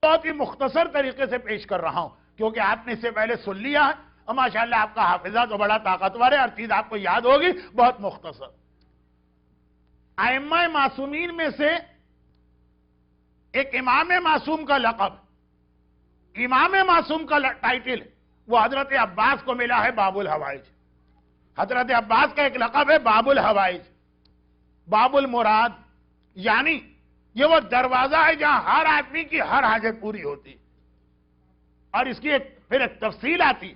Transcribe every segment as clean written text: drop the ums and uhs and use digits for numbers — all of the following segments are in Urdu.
بہت ہی مختصر طریقے سے پیش کر رہا ہوں کیونکہ آپ نے اس سے پہلے سن لیا ہے اور ماشاءاللہ آپ کا حافظہ تو بڑا طاقتور ہے، ہر چیز آپ کو یاد ہوگی، بہت مختصر۔ ائمہ معصومین میں سے ایک امام معصوم کا لقب، امام معصوم کا ٹائٹل وہ حضرت عباس کو ملا ہے باب الحوائج۔ حضرت عباس کا ایک لقب ہے باب الحوائج، باب المراد، یعنی یہ وہ دروازہ ہے جہاں ہر آدمی کی ہر حاجت پوری ہوتی۔ اور اس کی پھر ایک تفصیل آتی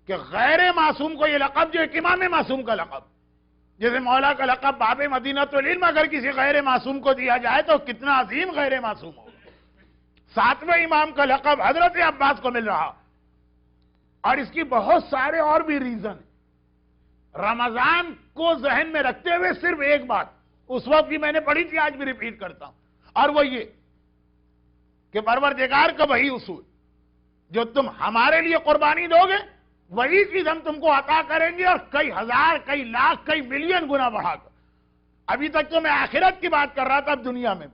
کہ غیر معصوم کو یہ لقب جو ایک امام معصوم کا لقب، جیسے مولا کا لقب باب مدینۃ العلم اگر کسی غیر معصوم کو دیا جائے تو کتنا عظیم غیر معصوم ہو۔ ساتویں امام کا لقب حضرت عباس کو مل رہا، اور اس کی بہت سارے اور بھی ریزن۔ رمضان کو ذہن میں رکھتے ہوئے صرف ایک بات اس وقت بھی میں نے پڑھی تھی، آج بھی ریپیٹ کرتا ہوں، اور وہ یہ کہ پروردگار کا وہی اصول، جو تم ہمارے لیے قربانی دو گے وہی چیز ہم تم کو عطا کریں گے، اور کئی ہزار، کئی لاکھ، کئی ملین گنا بڑھا کر۔ ابھی تک تو میں آخرت کی بات کر رہا تھا، اب دنیا میں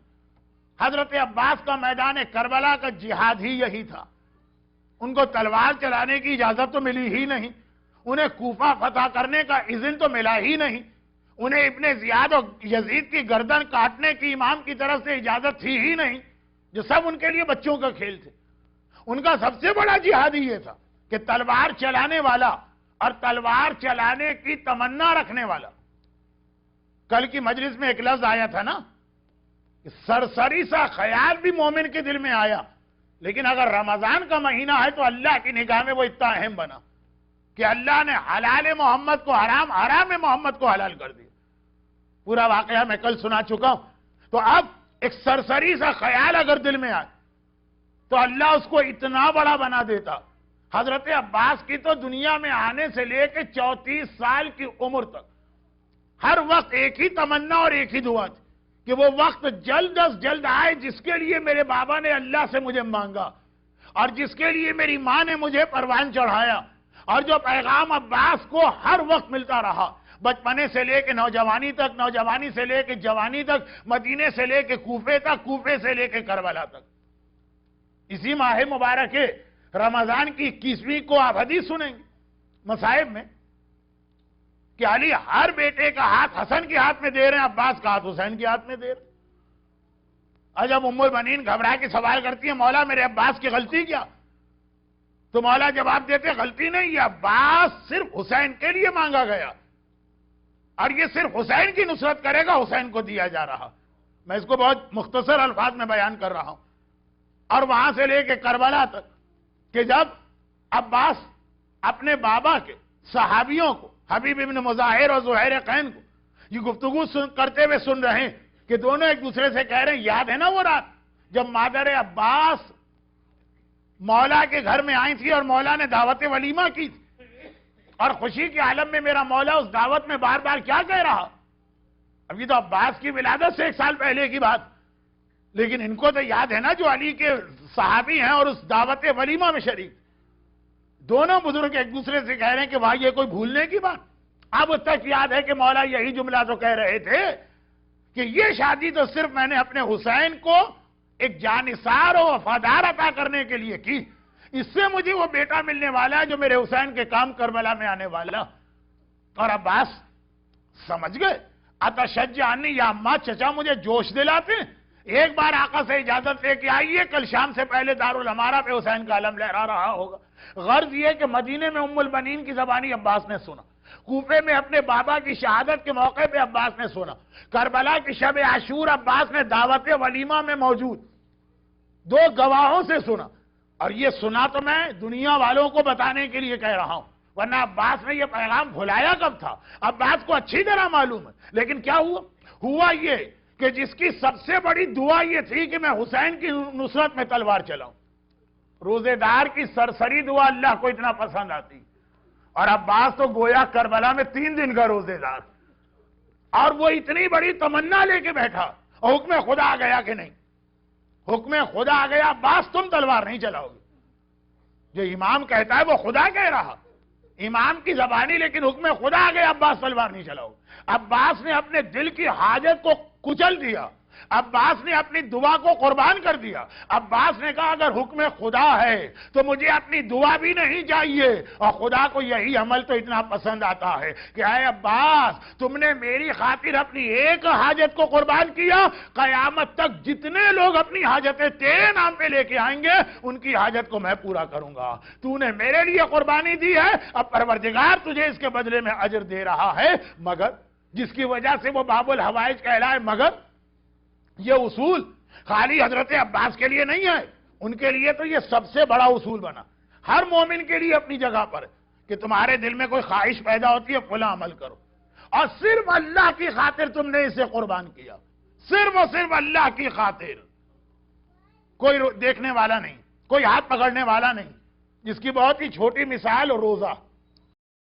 حضرت عباس کا میدان کربلا کا جہاد ہی یہی تھا۔ ان کو تلوار چلانے کی اجازت تو ملی ہی نہیں، انہیں کوفہ فتح کرنے کا اذن تو ملا ہی نہیں، انہیں ابن زیاد اور یزید کی گردن کاٹنے کی امام کی طرف سے اجازت تھی ہی نہیں، جو سب ان کے لیے بچوں کا کھیل تھے۔ ان کا سب سے بڑا جہاد ہی یہ تھا کہ تلوار چلانے والا اور تلوار چلانے کی تمنا رکھنے والا۔ کل کی مجلس میں ایک لفظ آیا تھا نا کہ سرسری سا خیال بھی مومن کے دل میں آیا، لیکن اگر رمضان کا مہینہ ہے تو اللہ کی نگاہ میں وہ اتنا اہم بنا کہ اللہ نے حلال محمد کو حرام، حرام محمد کو حلال کر دیا۔ پورا واقعہ میں کل سنا چکا ہوں۔ تو اب ایک سرسری سا خیال اگر دل میں آئے تو اللہ اس کو اتنا بڑا بنا دیتا۔ حضرت عباس کی تو دنیا میں آنے سے لے کے 34 سال کی عمر تک ہر وقت ایک ہی تمنا اور ایک ہی دعا تھی کہ وہ وقت جلد از جلد آئے جس کے لیے میرے بابا نے اللہ سے مجھے مانگا، اور جس کے لیے میری ماں نے مجھے پروان چڑھایا، اور جو پیغام عباس کو ہر وقت ملتا رہا، بچپنے سے لے کے نوجوانی تک، نوجوانی سے لے کے جوانی تک، مدینے سے لے کے کوفے تک، کوفے سے لے کے کربلا تک۔ اسی ماہ مبارک رمضان کی 21ویں کو آپ حدیث سنیں گے مصائب میں کہ علی ہر بیٹے کا ہاتھ حسن کے ہاتھ میں دے رہے ہیں، عباس کا ہاتھ حسین کے ہاتھ میں دے رہے ہیں۔ اور جب ام المؤمنین گھبرا کے سوال کرتی ہیں مولا میرے عباس کی غلطی کیا، تو مولا جواب دیتے غلطی نہیں، یہ عباس صرف حسین کے لیے مانگا گیا، اور یہ صرف حسین کی نصرت کرے گا، حسین کو دیا جا رہا۔ میں اس کو بہت مختصر الفاظ میں بیان کر رہا ہوں۔ اور وہاں سے لے کے کربلا تک کہ جب عباس اپنے بابا کے صحابیوں کو، حبیب ابن مظاہر اور زہیر قین کو یہ گفتگو کرتے ہوئے سن رہے ہیں کہ دونوں ایک دوسرے سے کہہ رہے ہیں یاد ہے نا وہ رات جب مادر عباس مولا کے گھر میں آئی تھی اور مولا نے دعوت ولیمہ کی تھی، اور خوشی کے عالم میں میرا مولا اس دعوت میں بار بار کیا کہہ رہا؟ اب یہ تو عباس کی ولادت سے 1 سال پہلے کی بات، لیکن ان کو تو یاد ہے نا جو علی کے صحابی ہیں اور اس دعوت ولیمہ میں شریک۔ دونوں بزرگ ایک دوسرے سے کہہ رہے ہیں کہ بھائی یہ کوئی بھولنے کی بات؟ اب تک یاد ہے کہ مولا یہی جملہ تو کہہ رہے تھے کہ یہ شادی تو صرف میں نے اپنے حسین کو ایک جانثار و وفادار عطا کرنے کے لیے کی، اس سے مجھے وہ بیٹا ملنے والا ہے جو میرے حسین کے کام کربلا میں آنے والا۔ اور عباس سمجھ گئے، اتشجعنی یا اماں، چچا مجھے جوش دلاتے ہیں، ایک بار آقا سے اجازت لے کے آئیے، کل شام سے پہلے دارالامارہ پہ حسین کا علم لہرا رہا ہوگا۔ غرض یہ کہ مدینے میں ام البنین کی زبانی عباس نے سنا، کوفے میں اپنے بابا کی شہادت کے موقع پہ عباس نے سنا، کربلا کی شب عاشور عباس نے دعوت ولیمہ میں موجود 2 گواہوں سے سنا۔ اور یہ سنا تو میں دنیا والوں کو بتانے کے لیے کہہ رہا ہوں، ورنہ عباس نے یہ پیغام بھلایا کب تھا؟ عباس کو اچھی طرح معلوم ہے۔ لیکن کیا ہوا یہ کہ جس کی سب سے بڑی دعا یہ تھی کہ میں حسین کی نصرت میں تلوار چلاؤں، روزے دار کی سرسری دعا اللہ کو اتنا پسند آتی، اور عباس تو گویا کربلا میں 3 دن کا روزے دار، اور وہ اتنی بڑی تمنا لے کے بیٹھا، اور حکم خدا آ گیا کہ نہیں؟ حکم خدا آ گیا، عباس تم تلوار نہیں چلاؤ گے۔ جو امام کہتا ہے وہ خدا کہہ رہا، امام کی زبانی، لیکن حکم خدا آ گیا عباس تلوار نہیں چلاؤ۔ عباس نے اپنے دل کی حاجت کو کچل دیا، عباس نے اپنی دعا کو قربان کر دیا. عباس نے کہا اگر حکم خدا ہے تو مجھے اپنی دعا بھی نہیں چاہیے, اور خدا کو یہی عمل تو اتنا پسند آتا ہے کہ اے عباس تم نے میری خاطر اپنی ایک حاجت کو قربان کیا, قیامت تک جتنے لوگ اپنی حاجتیں تیرے نام پہ لے کے آئیں گے ان کی حاجت کو میں پورا کروں گا. تو نے میرے لیے قربانی دی ہے, اب پروردگار تجھے اس کے بدلے میں اجر دے رہا ہے. مگر جس کی وجہ سے وہ باب الحوائج کہلائے. مگر یہ اصول خالی حضرت عباس کے لیے نہیں ہے, ان کے لیے تو یہ سب سے بڑا اصول بنا. ہر مومن کے لیے اپنی جگہ پر کہ تمہارے دل میں کوئی خواہش پیدا ہوتی ہے فلاں عمل کرو, اور صرف اللہ کی خاطر تم نے اسے قربان کیا, صرف اور صرف اللہ کی خاطر. کوئی دیکھنے والا نہیں, کوئی ہاتھ پکڑنے والا نہیں. جس کی بہت ہی چھوٹی مثال روزہ.